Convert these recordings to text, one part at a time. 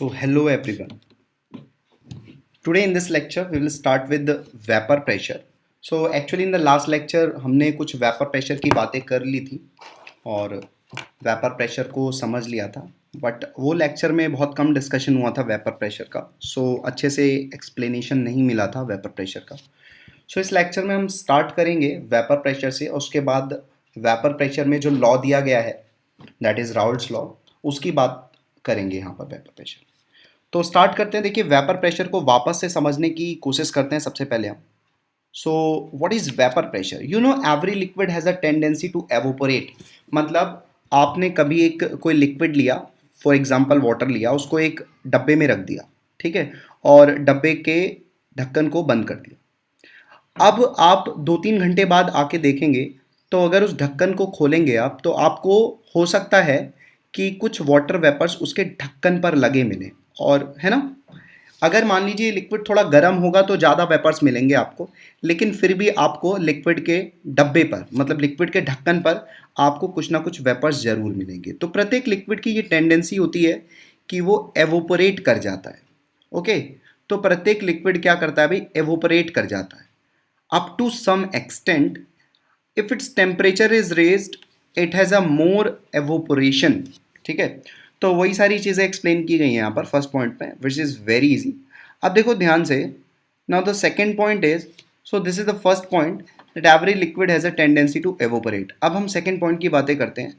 So hello everyone. Today in this lecture we will start with the vapor pressure. So actually in the last lecture हमने कुछ vapor pressure की बातें कर ली थी और vapor pressure को समझ लिया था, बट वो लेक्चर में बहुत कम डिस्कशन हुआ था vapor pressure का, सो अच्छे से explanation नहीं मिला था vapor pressure का. सो इस लेक्चर में हम स्टार्ट करेंगे vapor pressure से और उसके बाद vapor pressure में जो लॉ दिया गया है दैट इज़ राउल्ट्स लॉ, उसकी बात करेंगे यहाँ पर vapor pressure. तो स्टार्ट करते हैं. देखिए वेपर प्रेशर को वापस से समझने की कोशिश करते हैं सबसे पहले हम. So what is vapour pressure? You know every liquid has a tendency to evaporate. मतलब आपने कभी एक कोई लिक्विड लिया, फॉर एग्जांपल वाटर लिया, उसको एक डब्बे में रख दिया, ठीक है, और डब्बे के ढक्कन को बंद कर दिया. अब आप 2-3 घंटे बाद आके देखेंगे तो अगर उस ढक्कन को खोलेंगे आप, तो आपको हो सकता है कि कुछ वाटर वेपर्स उसके ढक्कन पर लगे मिले, और है ना. अगर मान लीजिए लिक्विड थोड़ा गर्म होगा तो ज़्यादा वेपर्स मिलेंगे आपको, लेकिन फिर भी आपको लिक्विड के डब्बे पर, मतलब लिक्विड के ढक्कन पर आपको कुछ ना कुछ वेपर्स ज़रूर मिलेंगे. तो प्रत्येक लिक्विड की ये टेंडेंसी होती है कि वो एवोपरेट कर जाता है. ओके, तो प्रत्येक लिक्विड क्या करता है भाई? एवोपरेट कर जाता है up to some extent. If its temperature is raised it has a more evaporation. ठीक है, तो वही सारी चीज़ें एक्सप्लेन की गई हैं यहाँ पर फर्स्ट पॉइंट में, विच इज़ वेरी इजी. अब देखो ध्यान से. Now the second point is, so this is the first point that every liquid has a tendency to evaporate. अब हम सेकेंड पॉइंट की बातें करते हैं.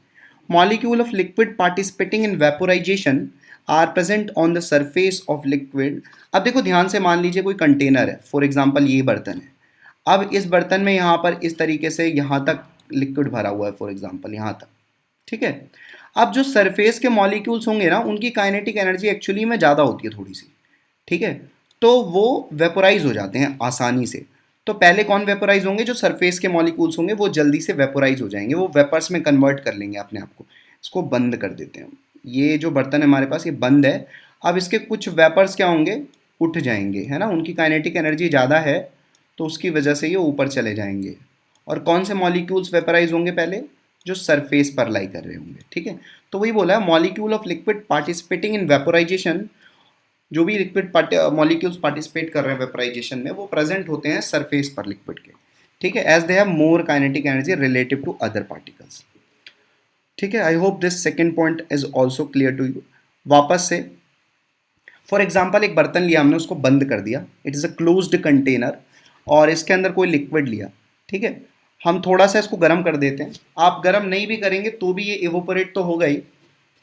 Molecule of liquid participating in vaporisation are present on the surface of liquid. अब देखो ध्यान से, मान लीजिए कोई कंटेनर है, फॉर एग्जाम्पल ये बर्तन है. अब इस बर्तन में यहाँ पर इस तरीके से यहाँ तक लिक्विड भरा हुआ है, फॉर एग्जाम्पल यहाँ तक, ठीक है. अब जो सरफेस के मॉलिक्यूल्स होंगे ना, उनकी काइनेटिक एनर्जी एक्चुअली में ज़्यादा होती है थोड़ी सी, ठीक है, तो वो वेपोराइज हो जाते हैं आसानी से. तो पहले कौन वेपोराइज होंगे? जो सरफेस के मॉलिक्यूल्स होंगे वो जल्दी से वेपोराइज हो जाएंगे, वो वेपर्स में कन्वर्ट कर लेंगे अपने आप को. इसको बंद कर देते हैं. ये जो बर्तन है हमारे पास, ये बंद है. अब इसके कुछ वेपर्स क्या होंगे? उठ जाएंगे, है ना. उनकी काइनेटिक एनर्जी ज़्यादा है तो उसकी वजह से ये ऊपर चले जाएंगे. और कौन से मॉलिक्यूल्स वेपोराइज होंगे? पहले जो सरफेस पर लाई कर रहे होंगे, ठीक है. तो वही बोला है, molecule of liquid participating in vaporisation. जो भी लिक्विड मॉलिक्यूल्स पार्टिसिपेट कर रहे हैं वेपोराइजेशन में, वो प्रेजेंट होते हैं सरफेस पर लिक्विड के, ठीक है, as they have more kinetic energy relative to other particles. ठीक है, I hope this second point is also clear to you. वापस से, फॉर एग्जाम्पल एक बर्तन लिया हमने, उसको बंद कर दिया, it is a closed container, और इसके अंदर कोई लिक्विड लिया, ठीक है. हम थोड़ा सा इसको गर्म कर देते हैं. आप गर्म नहीं भी करेंगे तो भी ये इवोपरेट तो होगा ही,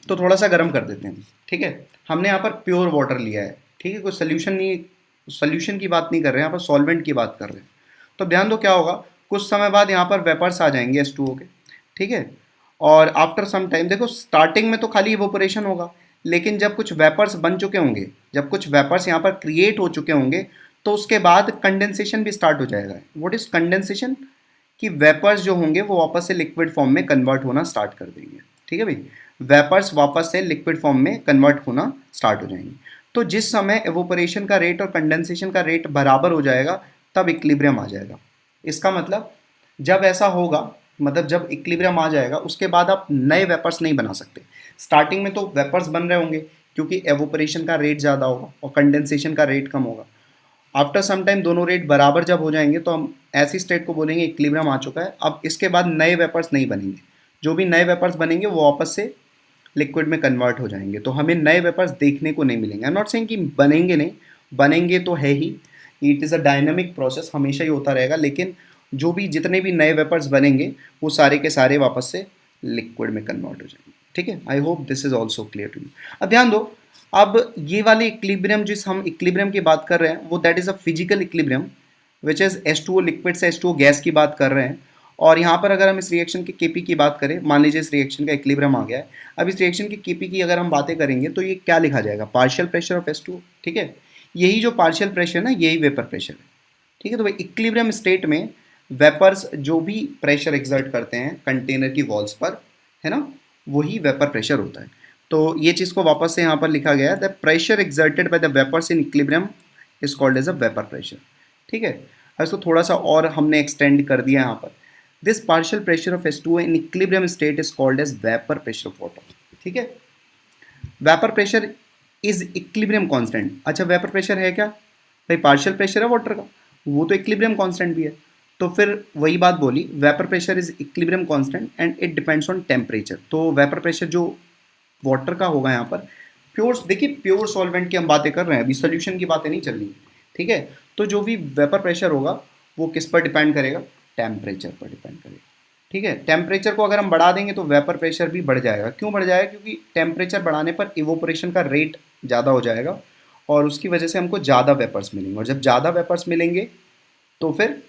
तो थोड़ा सा गर्म कर देते हैं, ठीक है. हमने यहाँ पर प्योर वाटर लिया है, ठीक है, कोई सोल्यूशन नहीं, सोल्यूशन की बात नहीं कर रहे हैं यहाँ पर, सॉल्वेंट की बात कर रहे हैं. तो ध्यान दो क्या होगा, कुछ समय बाद यहाँ पर वेपर्स आ जाएंगे H2O के, ठीक है. और आफ्टर सम टाइम, देखो स्टार्टिंग में तो खाली इवोपरेशन होगा, लेकिन जब कुछ वेपर्स बन चुके होंगे, जब कुछ वेपर्स यहाँ पर क्रिएट हो चुके होंगे, तो उसके बाद कंडेंसेशन भी स्टार्ट हो जाएगा. What is condensation? कि वेपर्स जो होंगे वो वापस से लिक्विड फॉर्म में कन्वर्ट होना स्टार्ट कर देंगे, ठीक है भाई. वेपर्स वापस से लिक्विड फॉर्म में कन्वर्ट होना स्टार्ट हो जाएंगे. तो जिस समय एवोपरेशन का रेट और कंडेंसेशन का रेट बराबर हो जाएगा, तब इक्विलिब्रियम आ जाएगा. इसका मतलब जब ऐसा होगा, मतलब जब इक्विलिब्रियम आ जाएगा, उसके बाद आप नए वेपर्स नहीं बना सकते. स्टार्टिंग में तो वेपर्स बन रहे होंगे क्योंकि एवोपरेशन का रेट ज़्यादा होगा और कंडेंसेशन का रेट कम होगा. आफ्टर सम टाइम दोनों रेट बराबर जब हो जाएंगे तो हम ऐसी स्टेट को बोलेंगे इक्विलिब्रियम आ चुका है. अब इसके बाद नए वेपर्स नहीं बनेंगे, जो भी नए वेपर्स बनेंगे वो वापस से लिक्विड में कन्वर्ट हो जाएंगे, तो हमें नए वेपर्स देखने को नहीं मिलेंगे. आई एम नॉट सेइंग कि बनेंगे नहीं, बनेंगे तो है ही, it is a dynamic process, हमेशा ही होता रहेगा. लेकिन जो भी जितने भी नए वेपर्स बनेंगे वो सारे के सारे वापस से लिक्विड में कन्वर्ट हो जाएंगे, ठीक है. I hope this is also clear to you. अब ध्यान दो, अब ये वाले इक्विलिब्रियम, जिस हम इक्विलिब्रियम की बात कर रहे हैं, वो that is a physical equilibrium which is H2O liquid से H2O गैस की बात कर रहे हैं. और यहाँ पर अगर हम इस रिएक्शन की Kp की बात करें, मान लीजिए इस रिएक्शन का इक्विलिब्रियम आ गया है. अब इस रिएक्शन की Kp की अगर हम बातें करेंगे तो ये क्या लिखा जाएगा? पार्शियल प्रेशर ऑफ H2O, ठीक है. यही जो पार्शियल प्रेशर ना, यही वेपर प्रेशर है, ठीक है. तो भाई इक्विलिब्रियम स्टेट में वेपर्स जो भी प्रेशर एक्सर्ट करते हैं कंटेनर की वॉल्स पर, है ना, वही वेपर प्रेशर होता है. तो ये चीज़ को वापस से यहाँ पर लिखा गया है, the pressure exerted by the vapours in equilibrium is called as a vapour pressure, ठीक है. अब इसको थोड़ा सा और हमने एक्सटेंड कर दिया यहाँ पर. This partial pressure of H2O in equilibrium state is called as vapour pressure of water, ठीक है. Vapour pressure is equilibrium constant. अच्छा वेपर प्रेशर है क्या भाई, पार्शियल प्रेशर है वाटर का, वो तो इक्विलिब्रियम कांस्टेंट भी है। तो फिर वही बात बोली, vapour pressure is equilibrium constant and it depends on temperature. तो वेपर प्रेशर जो वाटर का होगा यहाँ पर, प्योर, देखिए प्योर सॉल्वेंट की हम बातें कर रहे हैं, अभी सोल्यूशन की बातें नहीं चल रही, ठीक है। तो जो भी वेपर प्रेशर होगा वो किस पर डिपेंड करेगा, टेम्परेचर पर डिपेंड करेगा, ठीक है। टेम्परेचर को अगर हम बढ़ा देंगे तो वेपर प्रेशर भी बढ़ जाएगा। क्यों बढ़ जाएगा, क्योंकि टेम्परेचर बढ़ाने पर इवोपोरेशन का रेट ज़्यादा हो जाएगा और उसकी वजह से हमको ज़्यादा वेपर्स मिलेंगे, और जब ज़्यादा वेपर्स मिलेंगे तो फिर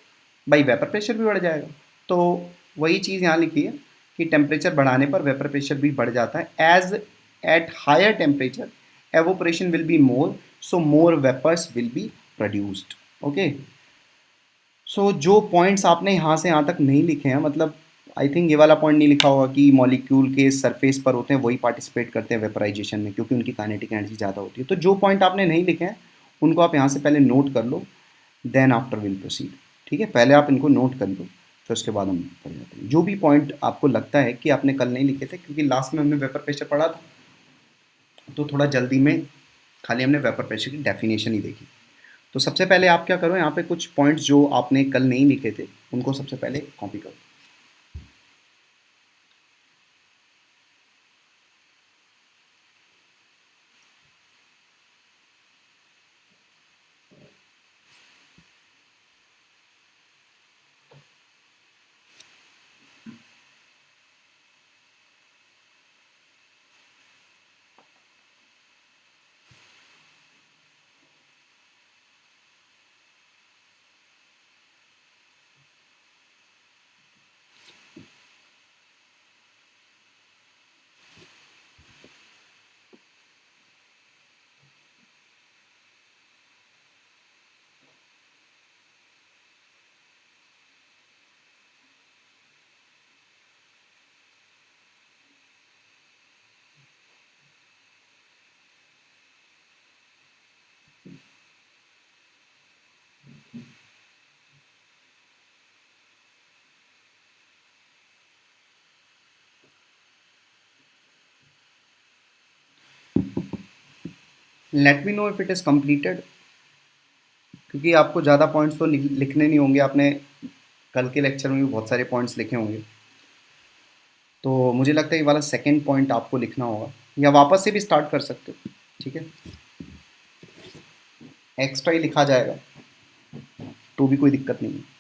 भाई वेपर प्रेशर भी बढ़ जाएगा। तो वही चीज़ यहाँ लिखी है कि टेम्परेचर बढ़ाने पर वेपर प्रेशर भी बढ़ जाता है। As at higher temperature evaporation will be more, so more vapours will be produced. Okay, so जो पॉइंट्स आपने यहाँ से यहाँ तक नहीं लिखे हैं, मतलब आई थिंक ये वाला पॉइंट नहीं लिखा होगा कि मॉलिक्यूल के सरफेस पर होते हैं वही पार्टिसिपेट करते हैं वेपराइजेशन में, क्योंकि उनकी काइनेटिक एनर्जी ज़्यादा होती है। तो जो पॉइंट आपने नहीं लिखे हैं उनको आप यहाँ से पहले नोट कर लो, देन आफ्टर विल प्रोसीड, ठीक है। पहले आप इनको नोट कर लो, फिर उसके बाद हम पढ़ जाते हैं। जो भी पॉइंट आपको लगता है कि आपने कल नहीं लिखे थे, क्योंकि लास्ट में हमने वेपर प्रेशर पढ़ा था तो थोड़ा जल्दी में खाली हमने वेपर प्रेशर की डेफिनेशन ही देखी। तो सबसे पहले आप क्या करो, यहाँ पे कुछ पॉइंट्स जो आपने कल नहीं लिखे थे उनको सबसे पहले कॉपी करो। Let me know if it is completed, क्योंकि आपको ज़्यादा पॉइंट्स तो लिखने नहीं होंगे, आपने कल के लेक्चर में भी बहुत सारे पॉइंट्स लिखे होंगे। तो मुझे लगता है ये वाला सेकेंड पॉइंट आपको लिखना होगा, या वापस से भी स्टार्ट कर सकते हो, ठीक है। एक्स्ट्रा ही लिखा जाएगा तो भी कोई दिक्कत नहीं है।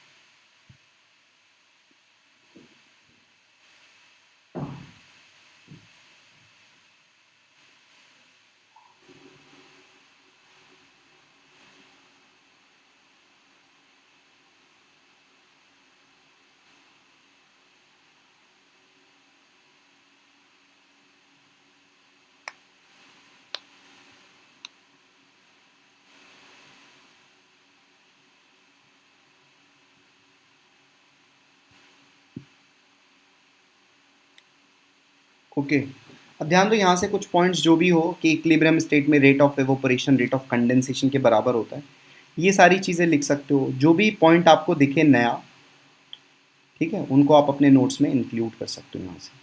ओके, अब ध्यान दो यहाँ से कुछ पॉइंट्स जो भी हो कि इक्विलिब्रियम स्टेट में rate of evaporation rate of condensation के बराबर होता है, ये सारी चीज़ें लिख सकते हो। जो भी पॉइंट आपको दिखे नया, ठीक है, उनको आप अपने नोट्स में इंक्लूड कर सकते हो यहाँ से।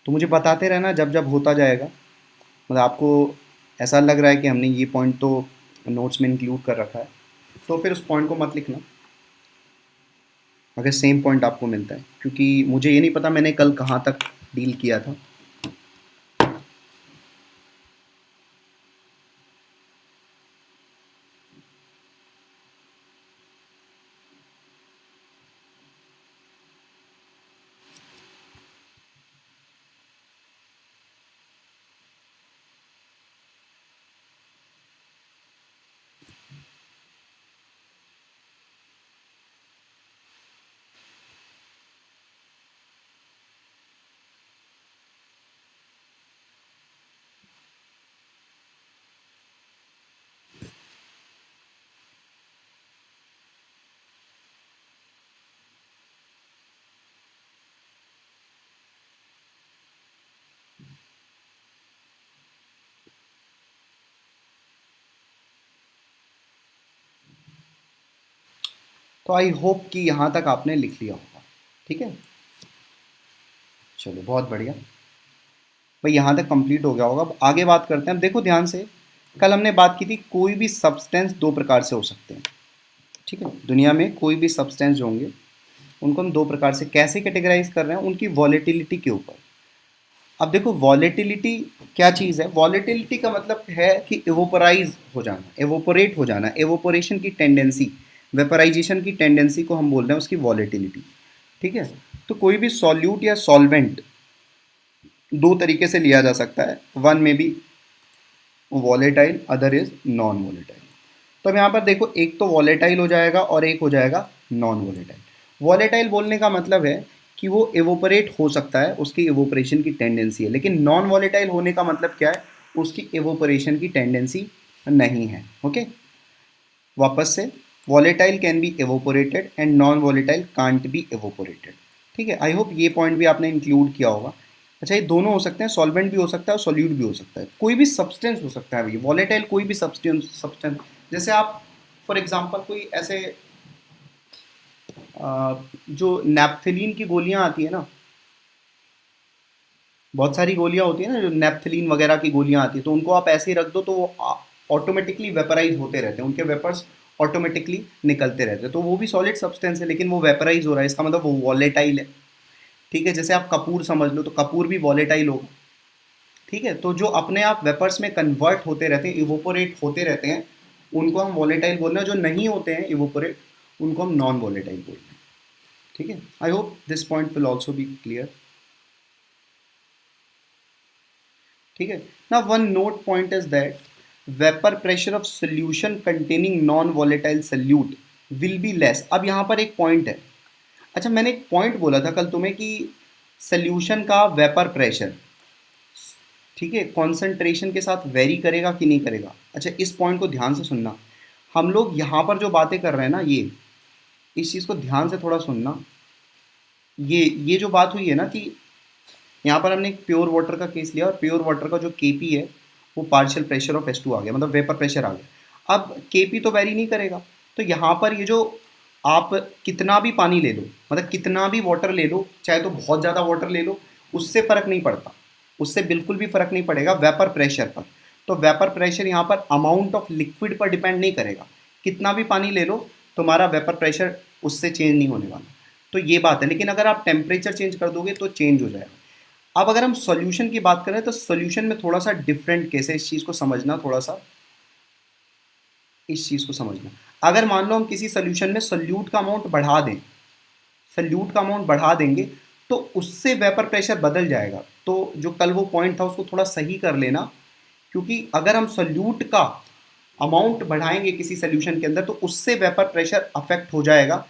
तो मुझे बताते रहना जब जब होता जाएगा, मतलब आपको ऐसा लग रहा है कि हमने ये पॉइंट तो नोट्स में इंक्लूड कर रखा है, तो फिर उस पॉइंट को मत लिखना अगर सेम पॉइंट आपको मिलता है, क्योंकि मुझे ये नहीं पता मैंने कल कहाँ तक डील किया था। तो आई होप कि यहाँ तक आपने लिख लिया होगा। ठीक है, चलो बहुत बढ़िया भाई, यहाँ तक कंप्लीट हो गया होगा। अब आगे बात करते हैं। अब देखो ध्यान से, कल हमने बात की थी कोई भी सब्सटेंस दो प्रकार से हो सकते हैं। ठीक है, दुनिया में कोई भी सब्सटेंस जो होंगे उनको हम दो प्रकार से कैसे कैटेगराइज कर रहे हैं, उनकी वॉलेटिलिटी के ऊपर। अब देखो वॉलेटिलिटी क्या चीज़ है। वॉलेटिलिटी का मतलब है कि एवोपराइज हो जाना, एवोपरेट हो जाना, एवोपोरेशन की टेंडेंसी, वेपराइजेशन की टेंडेंसी को हम बोल रहे हैं उसकी वॉलेटिलिटी। ठीक है, तो कोई भी सॉल्यूट या सॉल्वेंट दो तरीके से लिया जा सकता है, one may be volatile, other is non volatile. तो अब यहाँ पर देखो, एक तो वॉलेटाइल हो जाएगा और एक हो जाएगा नॉन वॉलेटाइल। वॉलेटाइल बोलने का मतलब है कि वो एवोपरेट हो सकता है, उसकी एवोपरेशन की टेंडेंसी है, लेकिन नॉन वॉलेटाइल होने का मतलब क्या है, उसकी एवोपरेशन की टेंडेंसी नहीं है। ओके, वापस से, volatile can be evaporated and non volatile can't be evaporated. ठीक है, आई होप ये पॉइंट भी आपने इंक्लूड किया होगा। अच्छा, ये दोनों हो सकते हैं, सॉल्वेंट भी हो सकता है और सॉल्यूट भी हो सकता है, कोई भी सब्सटेंस हो सकता है भाई, वॉलेटाइल कोई भी सब्सटेंस। जैसे आप फॉर एग्जांपल कोई ऐसे जो नैप्थेलीन की गोलियां आती है ना, बहुत सारी गोलियां होती है ना जो नैप्थेलीन वगैरह की गोलियां आती है, तो उनको आप ऐसे ही रख दो तो वो ऑटोमेटिकली वेपराइज होते रहते हैं, उनके वेपर्स ऑटोमेटिकली निकलते रहते हैं, तो वो भी सॉलिड सब्सटेंस है लेकिन वो वेपराइज हो रहा है, इसका मतलब वो वॉलेटाइल है। ठीक है, जैसे आप कपूर समझ लो, तो कपूर भी वॉलेटाइल होगा। ठीक है, तो जो अपने आप वेपर्स में कन्वर्ट होते रहते हैं, इवोपोरेट होते रहते हैं, उनको हम वॉलेटाइल बोल रहे हैं। जो नहीं होते हैं इवोपोरेट, उनको हम नॉन वॉलेटाइल बोल रहे हैं। ठीक है, I hope this point will also be clear. ठीक है, ना one note point is that vapour pressure of solution containing non volatile solute will be less. अब यहाँ पर एक पॉइंट है। अच्छा, मैंने एक पॉइंट बोला था कल तुम्हें कि सोल्यूशन का वेपर प्रेशर, ठीक है, कॉन्सेंट्रेशन के साथ वेरी करेगा कि नहीं करेगा। अच्छा, इस पॉइंट को ध्यान से सुनना। हम लोग यहाँ पर जो बातें कर रहे हैं ना, ये इस चीज़ को ध्यान से थोड़ा सुनना। ये जो बात हुई है ना कि यहाँ पर हमने एक प्योर वाटर का केस लिया और प्योर वाटर का जो केपी है वो पार्शियल प्रेशर ऑफ H2 आ गया, मतलब वेपर प्रेशर आ गया। अब केपी तो वेरी नहीं करेगा, तो यहाँ पर ये जो आप कितना भी पानी ले लो, मतलब कितना भी वाटर ले लो, चाहे तो बहुत ज़्यादा वाटर ले लो, उससे फ़र्क नहीं पड़ता, उससे बिल्कुल भी फ़र्क नहीं पड़ेगा वेपर प्रेशर पर। तो वेपर प्रेशर यहाँ पर अमाउंट ऑफ लिक्विड पर डिपेंड नहीं करेगा, कितना भी पानी ले लो तुम्हारा वेपर प्रेशर उससे चेंज नहीं होने वाला। तो ये बात है, लेकिन अगर आप टेम्परेचर चेंज कर दोगे तो चेंज हो जाएगा। अब अगर हम सॉल्यूशन की बात करें तो सॉल्यूशन में थोड़ा सा डिफरेंट केस है, इस चीज़ को समझना, थोड़ा सा इस चीज़ को समझना। अगर मान लो हम किसी सॉल्यूशन में सॉल्यूट का अमाउंट बढ़ा दें, सॉल्यूट का अमाउंट बढ़ा देंगे तो उससे वेपर प्रेशर बदल जाएगा। तो जो कल वो पॉइंट था उसको थोड़ा सही कर लेना, क्योंकि अगर हम सॉल्यूट का अमाउंट बढ़ाएंगे किसी सॉल्यूशन के अंदर तो उससे वेपर प्रेशर अफेक्ट हो जाएगा।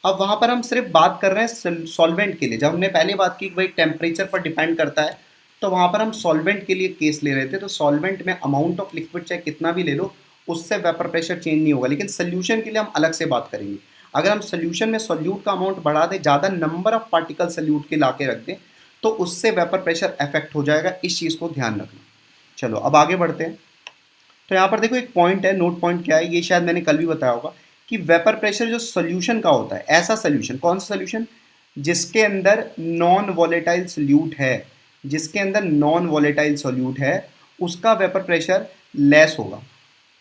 अब वहाँ पर हम सिर्फ बात कर रहे हैं सॉल्वेंट के लिए। जब हमने पहले बात की कि भाई टेम्परेचर पर डिपेंड करता है, तो वहाँ पर हम सॉल्वेंट के लिए केस ले रहे थे। तो सॉल्वेंट में अमाउंट ऑफ लिक्विड चाहे कितना भी ले लो, उससे वेपर प्रेशर चेंज नहीं होगा। लेकिन सोल्यूशन के लिए हम अलग से बात करेंगे। अगर हम सोल्यूशन में सोल्यूट का अमाउंट बढ़ा दें, ज़्यादा नंबर ऑफ पार्टिकल सोल्यूट के ला के रख दें, तो उससे वेपर प्रेशर अफेक्ट हो जाएगा। इस चीज़ को ध्यान रखना। चलो अब आगे बढ़ते हैं। तो यहाँ पर देखो एक पॉइंट है, नोट पॉइंट क्या है, ये शायद मैंने कल भी बताया होगा कि वेपर प्रेशर जो सोल्यूशन का होता है, ऐसा सोल्यूशन, कौन सा सोल्यूशन, जिसके अंदर नॉन वॉलेटाइल सोल्यूट है, जिसके अंदर नॉन वॉलेटाइल सोल्यूट है, उसका वेपर प्रेशर लेस होगा,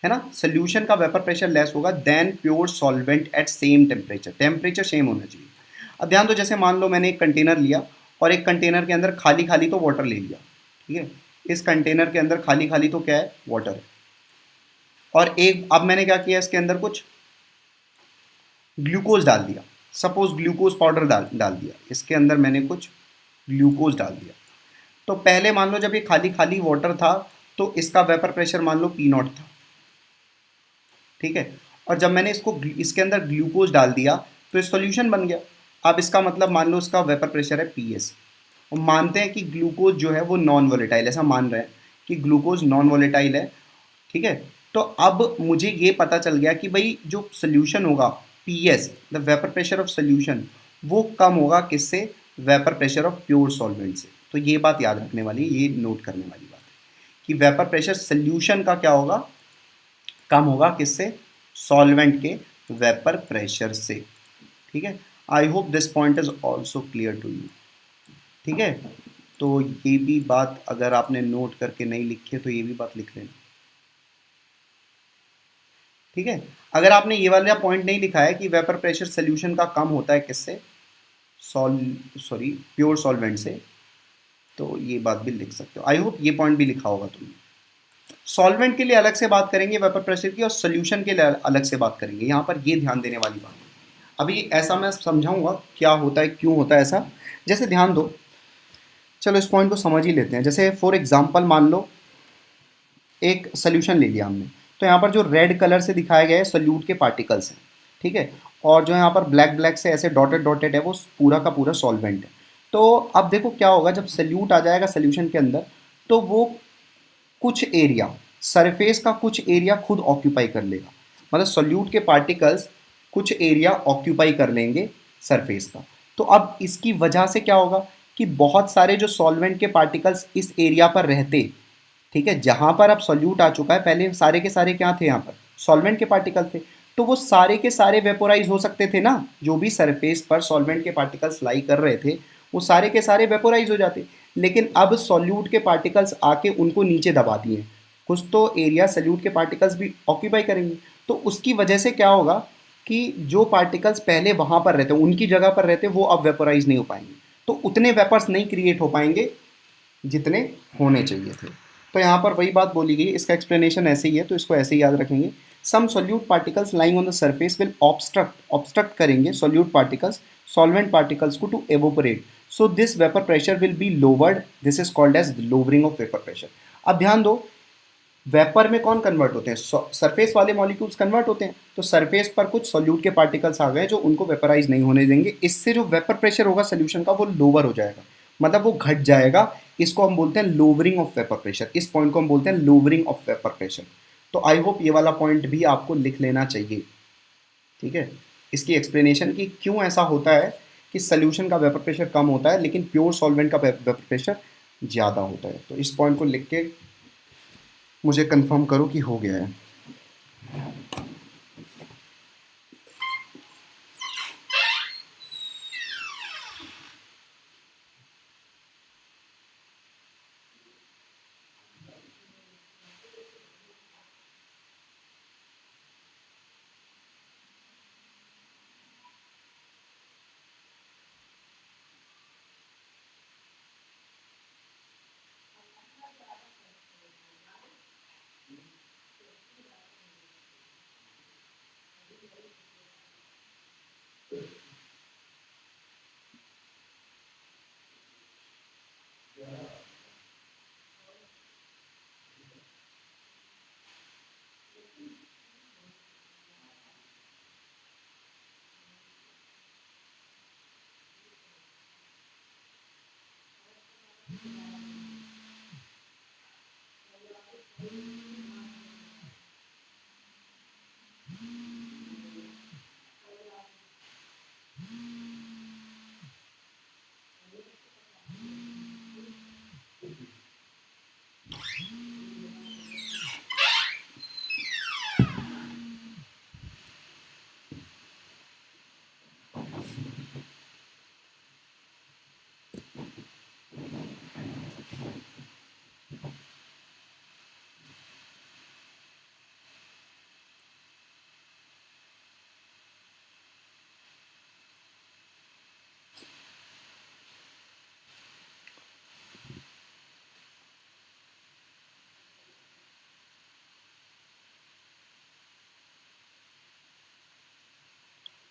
है ना। सोल्यूशन का वेपर प्रेशर लेस होगा then pure solvent at same temperature. Temperature same होना चाहिए। अब ध्यान दो, जैसे मान लो मैंने एक कंटेनर लिया और एक कंटेनर के अंदर खाली खाली तो वाटर ले लिया, ठीक है। इस कंटेनर के अंदर खाली खाली तो क्या है, वाटर है। और एक, अब मैंने क्या किया, इसके अंदर कुछ ग्लूकोज डाल दिया। सपोज ग्लूकोज पाउडर डाल दिया, इसके अंदर मैंने कुछ ग्लूकोज डाल दिया। तो पहले मान लो जब ये खाली खाली वाटर था तो इसका वेपर प्रेशर मान लो P0 था, ठीक है। और जब मैंने इसके अंदर ग्लूकोज डाल दिया तो ये सॉल्यूशन बन गया। अब इसका मतलब मान लो इसका वेपर प्रेशर है PS। और मानते हैं कि ग्लूकोज जो है वो नॉन वोलेटाइल, ऐसा मान रहे हैं कि ग्लूकोज नॉन वोलेटाइल है, ठीक है। तो अब मुझे ये पता चल गया कि भाई जो सोल्यूशन होगा PS, the vapour pressure of solution, वो कम होगा किससे, vapour pressure of pure solvent से। तो ये बात याद रखने वाली, ये नोट करने वाली बात है कि वेपर प्रेशर सोल्यूशन का क्या होगा, कम होगा किससे, सॉल्वेंट के वेपर प्रेशर से। ठीक है, I hope this point is also clear to you. ठीक है, तो ये भी बात अगर आपने नोट करके नहीं लिखी है तो ये भी बात लिख लेना। ठीक है, अगर आपने ये वाला पॉइंट नहीं लिखा है कि वेपर प्रेशर सोल्यूशन का कम होता है किससे, प्योर सॉल्वेंट से, तो ये बात भी लिख सकते हो। आई होप ये पॉइंट भी लिखा होगा तुमने। सॉल्वेंट के लिए अलग से बात करेंगे वेपर प्रेशर की, और सोल्यूशन के लिए अलग से बात करेंगे। यहाँ पर ये ध्यान देने वाली बात है। अभी ऐसा मैं समझाऊंगा क्या होता है, क्यों होता है ऐसा। जैसे ध्यान दो, चलो इस पॉइंट को समझ ही लेते हैं। जैसे फॉर एग्जांपल मान लो एक सोल्यूशन ले लिया हमने, तो यहाँ पर जो रेड कलर से दिखाया गया है सोल्यूट के पार्टिकल्स हैं। ठीक है, और जो यहाँ पर ब्लैक ब्लैक से ऐसे डॉटेड डॉटेड है वो पूरा का पूरा सॉल्वेंट है। तो अब देखो क्या होगा, जब सोल्यूट आ जाएगा सोल्यूशन के अंदर, तो वो कुछ एरिया, सरफेस का कुछ एरिया खुद ऑक्यूपाई कर लेगा। मतलब सोल्यूट के पार्टिकल्स कुछ एरिया ऑक्यूपाई कर लेंगे सरफेस का। तो अब इसकी वजह से क्या होगा कि बहुत सारे जो सॉल्वेंट के पार्टिकल्स इस एरिया पर रहते, ठीक है, जहां पर अब सोल्यूट आ चुका है, पहले सारे के सारे क्या थे, यहाँ पर सॉल्वेंट के पार्टिकल थे, तो वो सारे के सारे वेपोराइज हो सकते थे ना। जो भी सरफेस पर सॉल्वेंट के पार्टिकल्स लाई कर रहे थे वो सारे के सारे वेपोराइज हो जाते। लेकिन अब सॉल्यूट के पार्टिकल्स आके उनको नीचे दबा दिए, कुछ तो एरिया सॉल्यूट के पार्टिकल्स भी ऑक्यूपाई करेंगे। तो उसकी वजह से क्या होगा कि जो पार्टिकल्स पहले वहां पर रहते, उनकी जगह पर रहते, वो अब वेपोराइज नहीं हो पाएंगे। तो उतने वेपर्स नहीं क्रिएट हो पाएंगे जितने होने चाहिए थे। तो यहाँ पर वही बात बोली गई, इसका एक्सप्लेनेशन ऐसे ही है, तो इसको ऐसे ही याद रखेंगे। Some solute particles lying on the surface will obstruct करेंगे सोल्यूट पार्टिकल्स सॉल्वेंट पार्टिकल्स को to evaporate, so this vapour pressure will be lowered, this is called as lowering of vapour pressure. अब ध्यान दो, वेपर में कौन convert होते हैं, surface वाले मॉलिक्यूल्स कन्वर्ट होते हैं। तो सरफेस पर कुछ सोल्यूट के पार्टिकल्स आ गए जो उनको वेपराइज नहीं होने देंगे। इससे जो वेपर प्रेशर होगा सोल्यूशन का वो लोअर हो जाएगा, मतलब वो घट जाएगा। इसको हम बोलते हैं लोवरिंग ऑफ वेपर प्रेशर। इस पॉइंट को हम बोलते हैं लोवरिंग ऑफ वेपर प्रेशर। तो आई होप ये वाला पॉइंट भी आपको लिख लेना चाहिए। ठीक है, इसकी एक्सप्लेनेशन कि क्यों ऐसा होता है कि सोल्यूशन का वेपर प्रेशर कम होता है लेकिन प्योर सॉल्वेंट का वेपर प्रेशर ज़्यादा होता है। तो इस पॉइंट को लिख के मुझे कंफर्म करो कि हो गया है।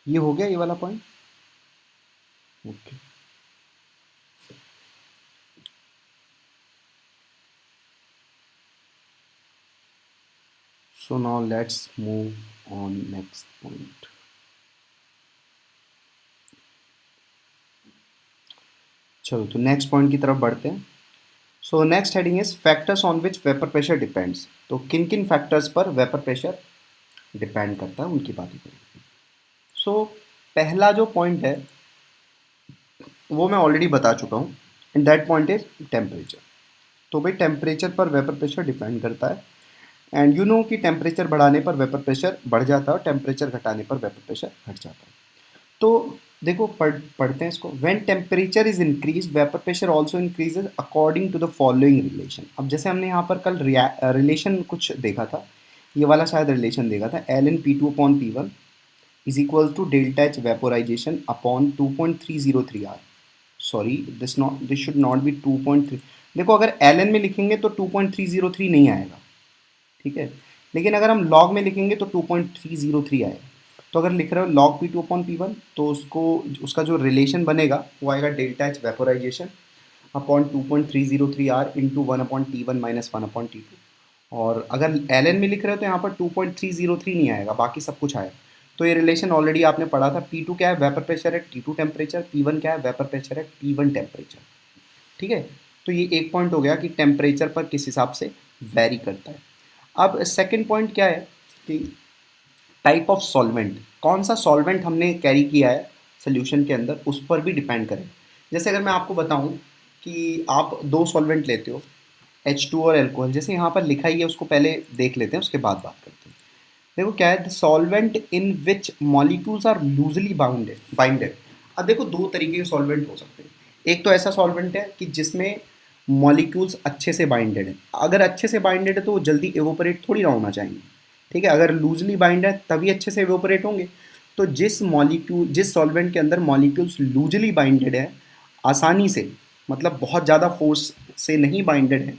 ये हो गया ये वाला point. Okay, so now let's move on next point. चलो तो नेक्स्ट पॉइंट की तरफ बढ़ते हैं। So next heading is factors on which vapour pressure depends. तो किन किन फैक्टर्स पर वेपर प्रेशर डिपेंड करता है उनकी बातें करेंगे। सो पहला जो पॉइंट है वो मैं ऑलरेडी बता चुका हूँ, and that point is temperature. तो भाई टेम्परेचर पर वेपर प्रेशर डिपेंड करता है। एंड यू नो कि टेम्परेचर बढ़ाने पर वेपर प्रेशर बढ़ जाता है और टेम्परेचर घटाने पर वेपर प्रेशर घट जाता है। तो देखो पढ़ते हैं इसको। When temperature is increase vapour pressure also increases according to the following relation. अब जैसे हमने यहाँ पर कल रिलेशन कुछ देखा था, ये वाला शायद रिलेशन देखा था, L N P two upon P one is equal to delta H vaporisation upon 2.303 R. Sorry this should not be 2.3। देखो अगर एल एन में लिखेंगे तो 2.303 नहीं आएगा, ठीक है, लेकिन अगर हम लॉग में लिखेंगे तो 2.303 आएगा। तो अगर लिख रहे हो log P two upon P one तो उसको उसका जो रिलेशन बनेगा वो आएगा delta H vaporisation upon 2.303 R into 1/T1 minus 1/T2। और अगर एल एन में लिख रहे हो तो यहाँ पर 2.303 नहीं आएगा, बाकी सब कुछ आएगा। तो ये रिलेशन ऑलरेडी आपने पढ़ा था। P2 क्या है, vapour pressure at T2 temperature, P1 क्या है, vapour pressure at T1 temperature, ठीक है। तो ये एक पॉइंट हो गया कि टेम्परेचर पर किस हिसाब से वेरी करता है। अब सेकंड पॉइंट क्या है कि टाइप ऑफ सॉल्वेंट, कौन सा सॉल्वेंट हमने कैरी किया है सोल्यूशन के अंदर उस पर भी डिपेंड करें। जैसे अगर मैं आपको बताऊं कि आप दो सॉल्वेंट लेते हो H2 और एल्कोहल, जैसे यहाँ पर लिखा ही है उसको पहले देख लेते हैं उसके बाद बात करते हैं। देखो क्या है, the solvent in which molecules are loosely binded. अब देखो दो तरीके के सॉल्वेंट हो सकते हैं। एक तो ऐसा सॉल्वेंट है कि जिसमें मॉलिक्यूल्स अच्छे से बाइंडेड है। अगर अच्छे से बाइंडेड है तो वो जल्दी एवोपरेट थोड़ी ना होना चाहिए, ठीक है। अगर लूजली बाइंड है तभी अच्छे से एवोपरेट होंगे। तो जिस सॉल्वेंट के अंदर मॉलिक्यूल्स लूजली बाइंडेड है, आसानी से, मतलब बहुत ज़्यादा फोर्स से नहीं बाइंडेड है,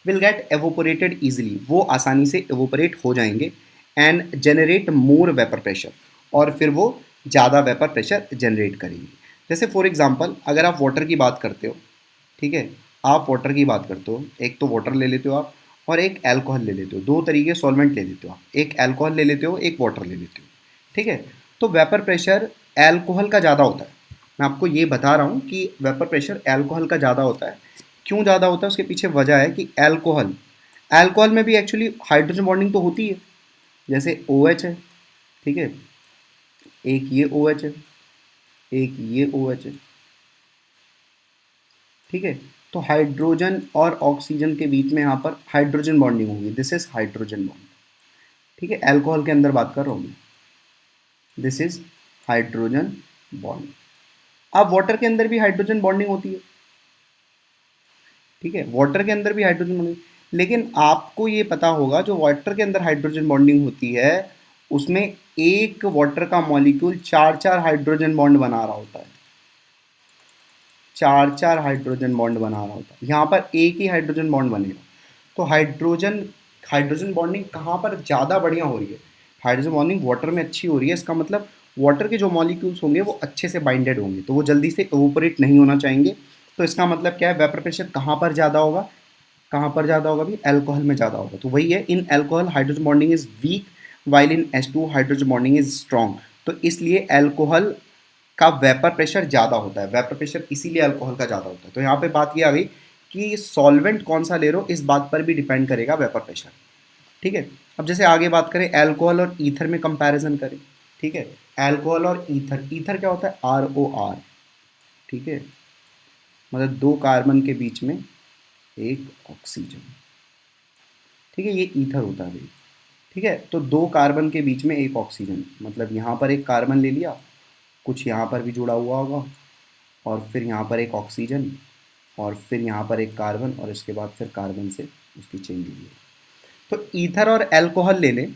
विल गेट एवोपरेटेड ईजिली, वो आसानी से एवोपरेट हो जाएंगे and generate more vapour pressure, और फिर वो ज़्यादा वेपर प्रेशर जनरेट करेंगे। जैसे फॉर एग्जांपल अगर आप वाटर की बात करते हो, ठीक है, आप वाटर की बात करते हो, एक तो वाटर ले लेते हो आप और एक अल्कोहल ले लेते हो, दो तरीके सॉल्वेंट ले लेते हो आप, एक अल्कोहल ले लेते हो एक वाटर ले लेते हो, ठीक है। तो वेपर प्रेशर अल्कोहल का ज़्यादा होता है। मैं आपको ये बता रहा हूँ कि वेपर प्रेशर अल्कोहल का ज़्यादा होता है। क्यों ज़्यादा होता है उसके पीछे वजह है कि अल्कोहल में भी एक्चुअली हाइड्रोजन बॉन्डिंग तो होती है। जैसे OH है, ठीक है, एक ये OH है, एक ये OH है, ठीक है। तो हाइड्रोजन और ऑक्सीजन के बीच में यहाँ पर हाइड्रोजन बॉन्डिंग होगी, दिस इज हाइड्रोजन बॉन्ड, ठीक है। अल्कोहल के अंदर बात कर रहा हूँ मैं, दिस इज हाइड्रोजन बॉन्ड। अब वाटर के अंदर भी हाइड्रोजन बॉन्डिंग होती है, ठीक है, वाटर के अंदर भी हाइड्रोजन बॉन्डिंग। लेकिन आपको ये पता होगा जो वाटर के अंदर हाइड्रोजन बॉन्डिंग होती है उसमें एक वाटर का मॉलिक्यूल चार चार हाइड्रोजन बॉन्ड बना रहा होता है, चार चार हाइड्रोजन बॉन्ड बना रहा होता है। यहाँ पर एक ही हाइड्रोजन बॉन्ड बनेगा। तो हाइड्रोजन बॉन्डिंग कहाँ पर ज़्यादा बढ़िया हो रही है, हाइड्रोजन बॉन्डिंग वाटर में अच्छी हो रही है। इसका मतलब वाटर के जो मॉलिक्यूल्स होंगे वो अच्छे से बाइंडेड होंगे, तो वो जल्दी से एवोपरेट नहीं होना चाहेंगे। तो इसका मतलब क्या है, वेपर प्रेशर कहाँ पर ज़्यादा होगा, कहाँ पर ज़्यादा होगा भी, अल्कोहल में ज़्यादा होगा। तो वही है, in alcohol hydrogen bonding is weak while in H2 hydrogen bonding is strong. तो इसलिए अल्कोहल का वेपर प्रेशर ज़्यादा होता है, वेपर प्रेशर इसीलिए अल्कोहल का ज़्यादा होता है। तो यहाँ पे बात ये आ गई कि सॉल्वेंट कौन सा ले रहे हो इस बात पर भी डिपेंड करेगा वेपर प्रेशर, ठीक है। अब जैसे आगे बात करें अल्कोहल और ईथर में कंपैरिजन करें, ठीक है। अल्कोहल और ईथर, ईथर क्या होता है, ROR, ठीक है, मतलब दो कार्बन के बीच में एक ऑक्सीजन, ठीक है, ये ईथर होता है भाई, ठीक है। तो दो कार्बन के बीच में एक ऑक्सीजन, मतलब यहाँ पर एक कार्बन ले लिया, कुछ यहाँ पर भी जुड़ा हुआ होगा, और फिर यहाँ पर एक ऑक्सीजन, और फिर यहाँ पर एक कार्बन, और इसके बाद फिर कार्बन से उसकी चेन ली है। तो ईथर और अल्कोहल ले लें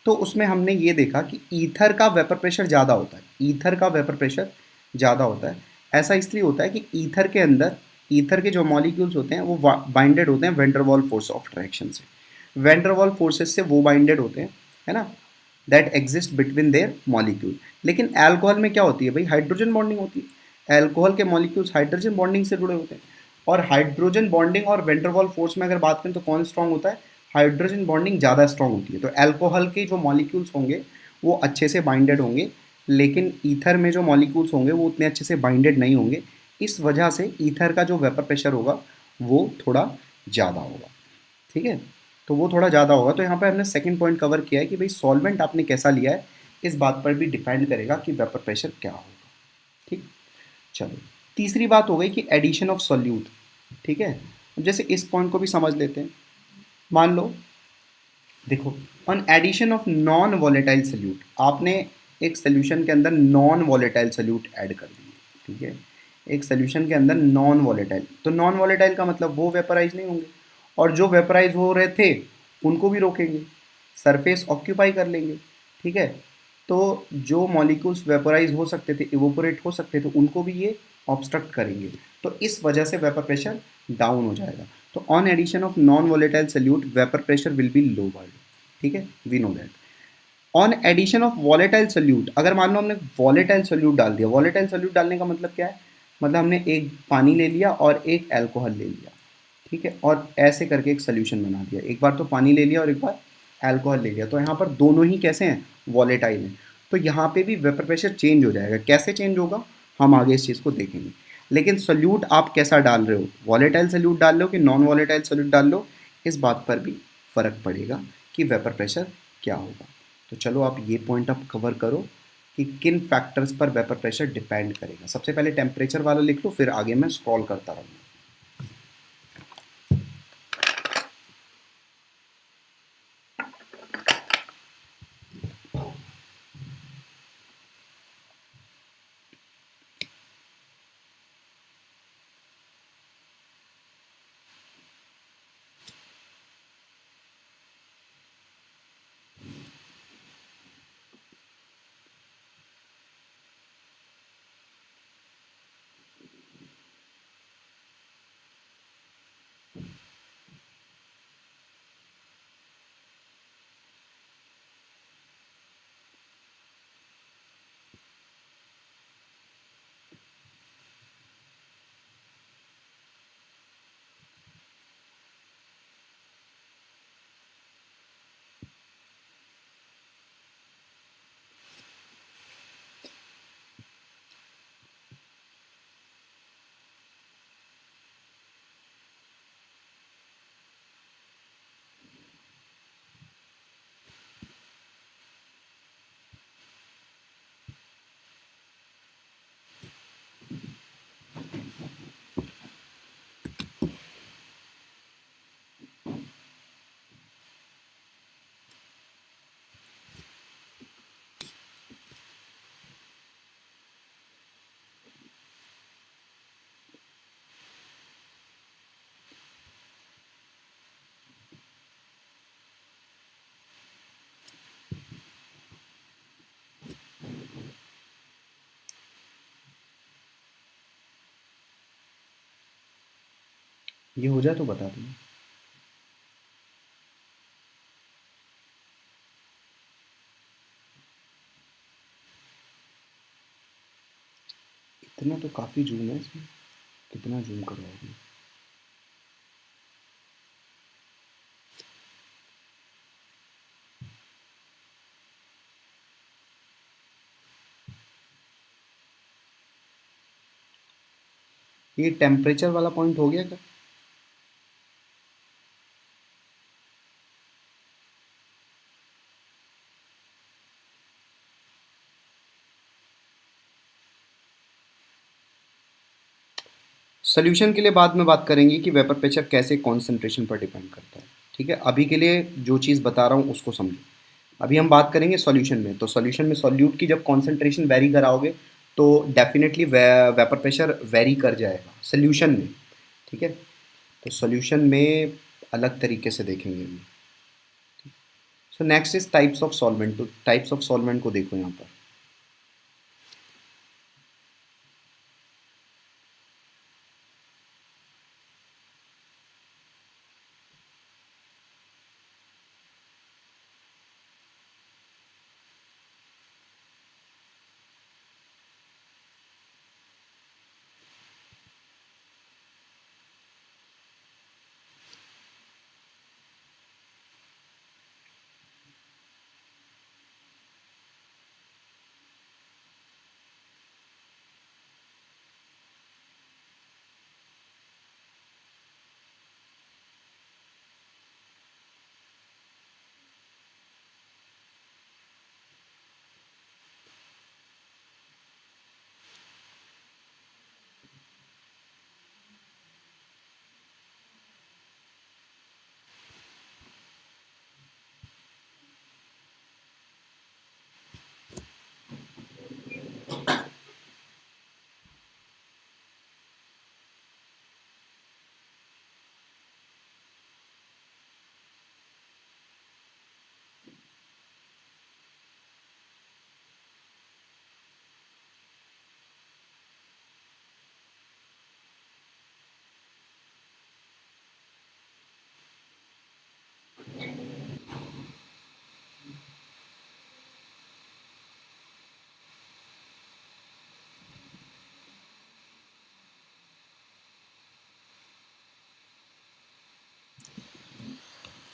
तो उसमें हमने ये देखा कि ईथर का वेपर प्रेशर ज़्यादा होता है, ईथर का वेपर प्रेशर ज़्यादा होता है। ऐसा इसलिए होता है कि ईथर के अंदर, ईथर के जो मॉलिक्यूल्स होते हैं वो बाइंडेड होते हैं वेंडरवॉल फोर्स ऑफ अट्रैक्शन से, वेंडरवॉल फोर्सेस से वो बाइंडेड होते हैं, है ना, that exist between their molecule. लेकिन अल्कोहल में क्या होती है भाई, हाइड्रोजन बॉन्डिंग होती है। अल्कोहल के मॉलिक्यूल्स हाइड्रोजन बॉन्डिंग से जुड़े होते हैं, और हाइड्रोजन बॉन्डिंग और वेंडरवॉल फोर्स में अगर बात करें तो कौन स्ट्रांग होता है, हाइड्रोजन बॉन्डिंग ज़्यादा स्ट्रांग होती है। तो अल्कोहल के जो मॉलिक्यूल्स होंगे वो अच्छे से बाइंडेड होंगे, लेकिन ईथर में जो मॉलिक्यूल्स होंगे वो उतने अच्छे से बाइंडेड नहीं होंगे। इस वजह से ईथर का जो वेपर प्रेशर होगा वो थोड़ा ज़्यादा होगा, ठीक है। तो वो थोड़ा ज़्यादा होगा। तो यहाँ पे हमने सेकंड पॉइंट कवर किया है कि भाई सॉल्वेंट आपने कैसा लिया है इस बात पर भी डिपेंड करेगा कि वेपर प्रेशर क्या होगा, ठीक। चलो तीसरी बात हो गई कि एडिशन ऑफ सॉल्यूट, ठीक है। अब जैसे इस पॉइंट को भी समझ लेते हैं। मान लो देखो, on addition of non volatile solute, आपने एक सोल्यूशन के अंदर नॉन वॉलेटाइल सोल्यूट ऐड कर दिए, ठीक है। एक सोल्यूशन के अंदर नॉन वॉलेटाइल, तो नॉन वॉलेटाइल का मतलब वो वेपराइज नहीं होंगे, और जो वेपराइज हो रहे थे उनको भी रोकेंगे, सरफेस ऑक्यूपाई कर लेंगे, ठीक है। तो जो मॉलिक्यूल्स वेपराइज हो सकते थे, इवोपोरेट हो सकते थे, उनको भी ये ऑब्स्ट्रक्ट करेंगे, तो इस वजह से वेपर प्रेशर डाउन हो जाएगा। तो on addition of non volatile solute vapour pressure will be lowered, ठीक है, we know that. On addition of volatile solute, अगर मान लो हमने वॉलेटाइल सोल्यूट डाल दिया, वॉलेटाइल सोल्यूट डालने का मतलब क्या है, मतलब हमने एक पानी ले लिया और एक अल्कोहल ले लिया, ठीक है, और ऐसे करके एक सोल्यूशन बना दिया, एक बार तो पानी ले लिया और एक बार अल्कोहल ले लिया, तो यहाँ पर दोनों ही कैसे हैं, वॉलेटाइल हैं। तो यहाँ पे भी वेपर प्रेशर चेंज हो जाएगा, कैसे चेंज होगा हम आगे इस चीज़ को देखेंगे। लेकिन सोल्यूट आप कैसा डाल रहे हो, वॉलेटाइल सोल्यूट डाल लो कि नॉन वॉलेटाइल सोल्यूट डाल लो, इस बात पर भी फ़र्क पड़ेगा कि वेपर प्रेशर क्या होगा। तो चलो आप ये पॉइंट आप कवर करो कि किन फैक्टर्स पर वेपर प्रेशर डिपेंड करेगा। सबसे पहले टेम्परेचर वाला लिख लो, फिर आगे मैं स्क्रॉल करता रहूँगा। ये हो जाए तो बता दूँ। इतना तो काफ़ी जूम है इसमें, कितना जूम करवाओगे। ये टेम्परेचर वाला पॉइंट हो गया क्या। सोल्यूशन के लिए बाद में बात करेंगे कि वेपर प्रेशर कैसे कॉन्सेंट्रेशन पर डिपेंड करता है, ठीक है। अभी के लिए जो चीज़ बता रहा हूँ उसको समझो। अभी हम बात करेंगे सॉल्यूशन में, तो सॉल्यूशन में सॉल्यूट की जब कॉन्सेंट्रेशन वेरी कराओगे तो डेफिनेटली वेपर प्रेशर वेरी कर जाएगा सॉल्यूशन में, ठीक है। तो सॉल्यूशन में अलग तरीके से देखेंगे हम। So next is types of solvent, तो टाइप्स ऑफ सॉल्वेंट को देखो यहाँ पर।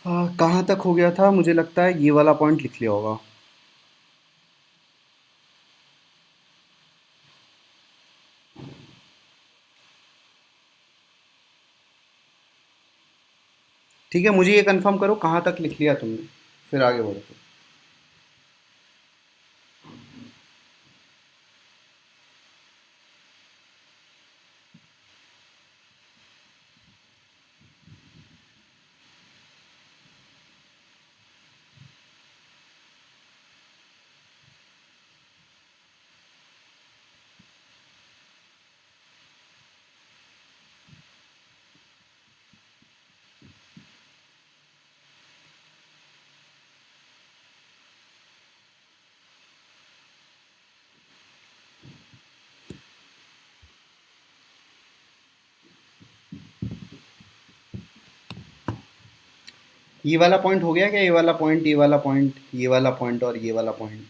कहाँ तक हो गया था? मुझे लगता है ये वाला पॉइंट लिख लिया होगा। ठीक है, मुझे ये कंफर्म करो कहाँ तक लिख लिया तुमने, फिर आगे बढ़ो। ये वाला पॉइंट हो गया क्या? ये वाला पॉइंट, ये वाला पॉइंट, ये वाला पॉइंट और ये वाला पॉइंट।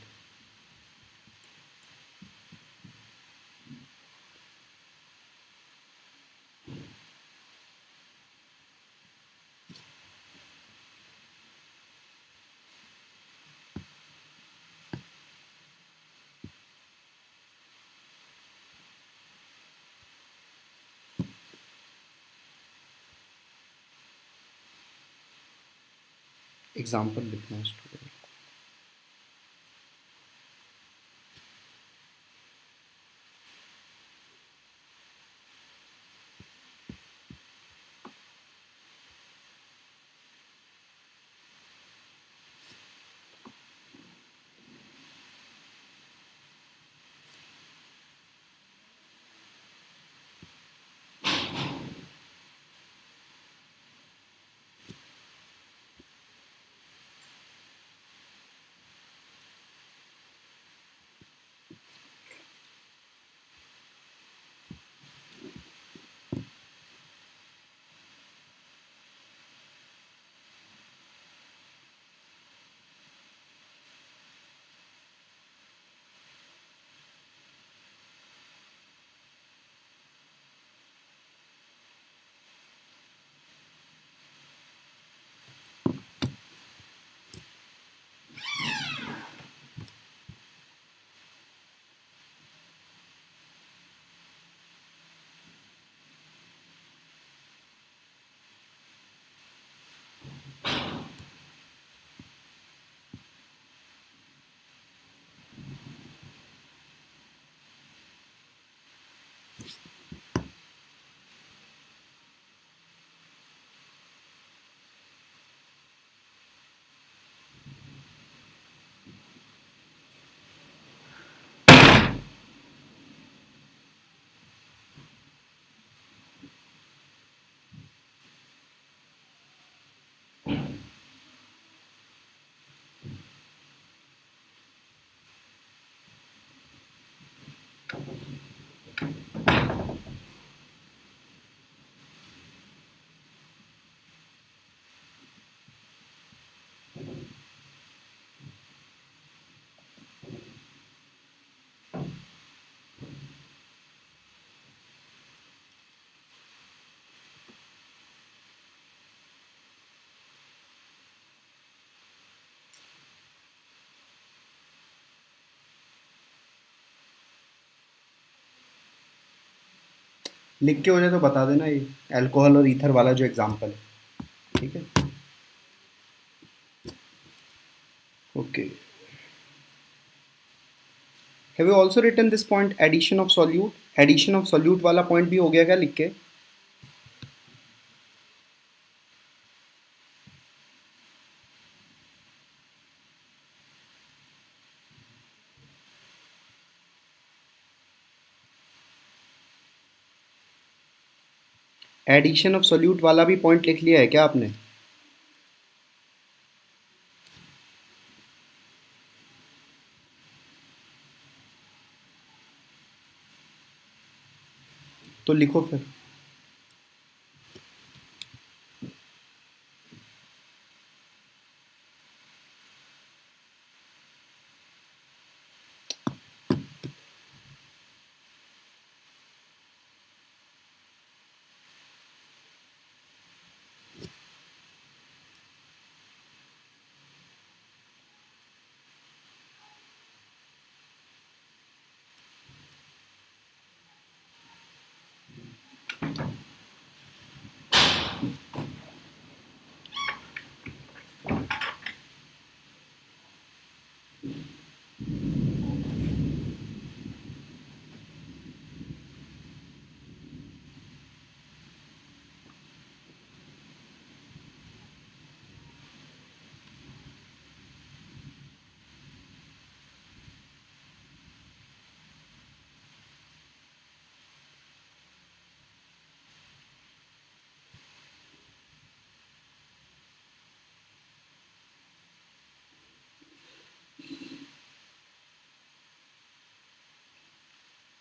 एग्जाम्पल लिखना है स्टूडेंट। लिख के हो जाए तो बता देना, ये अल्कोहल और ईथर वाला जो एग्जाम्पल है। ठीक है, okay. Have you also written this point addition of solute? Addition of solute वाला पॉइंट भी हो गया क्या लिख के? एडिशन ऑफ सॉल्यूट वाला भी पॉइंट लिख लिया है क्या आपने? तो लिखो फिर।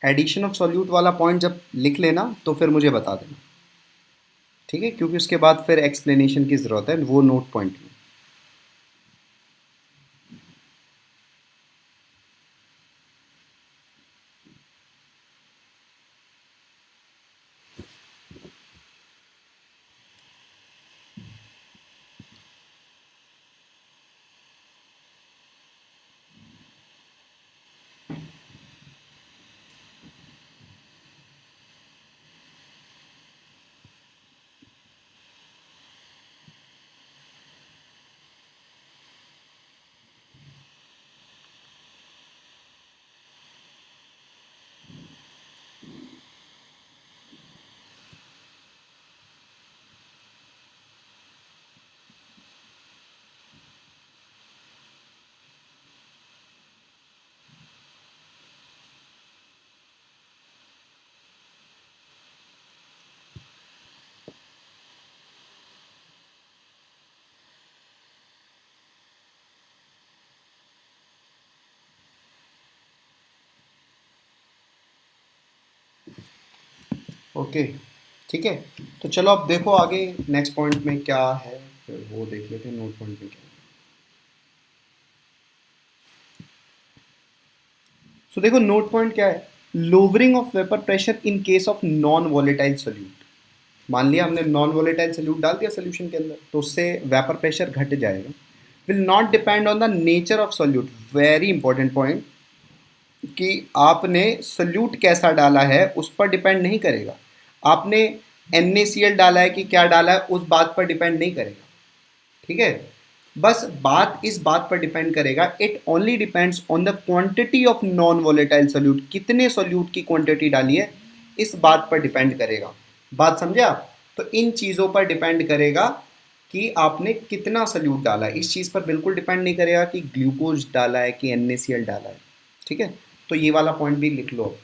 एडिशन ऑफ सॉल्यूट वाला पॉइंट जब लिख लेना तो फिर मुझे बता देना, ठीक है, क्योंकि उसके बाद फिर एक्सप्लेनेशन की ज़रूरत है वो नोट पॉइंट में। ओके, ठीक है, तो चलो अब देखो आगे नेक्स्ट पॉइंट में क्या है, फिर वो देख लेते हैं नोट पॉइंट में क्या है। सो देखो नोट पॉइंट क्या है, lowering of vapour pressure in case of non volatile solute. मान लिया हमने नॉन वॉलेटाइल सोल्यूट डाल दिया सोल्यूशन के अंदर, तो उससे वेपर प्रेशर घट जाएगा। Will not depend on the nature of solute, very important point, कि आपने सोल्यूट कैसा डाला है उस पर डिपेंड नहीं करेगा। आपने NaCl डाला है कि क्या डाला है उस बात पर डिपेंड नहीं करेगा, ठीक है। बस बात इस बात पर डिपेंड करेगा, it only depends on the quantity of non volatile solute, कितने सोल्यूट की क्वांटिटी डाली है इस बात पर डिपेंड करेगा। बात समझे आप? तो इन चीज़ों पर डिपेंड करेगा कि आपने कितना सोल्यूट डाला है, इस चीज़ पर बिल्कुल डिपेंड नहीं करेगा कि ग्लूकोज डाला है कि NaCl डाला है, ठीक है। तो ये वाला पॉइंट भी लिख लो।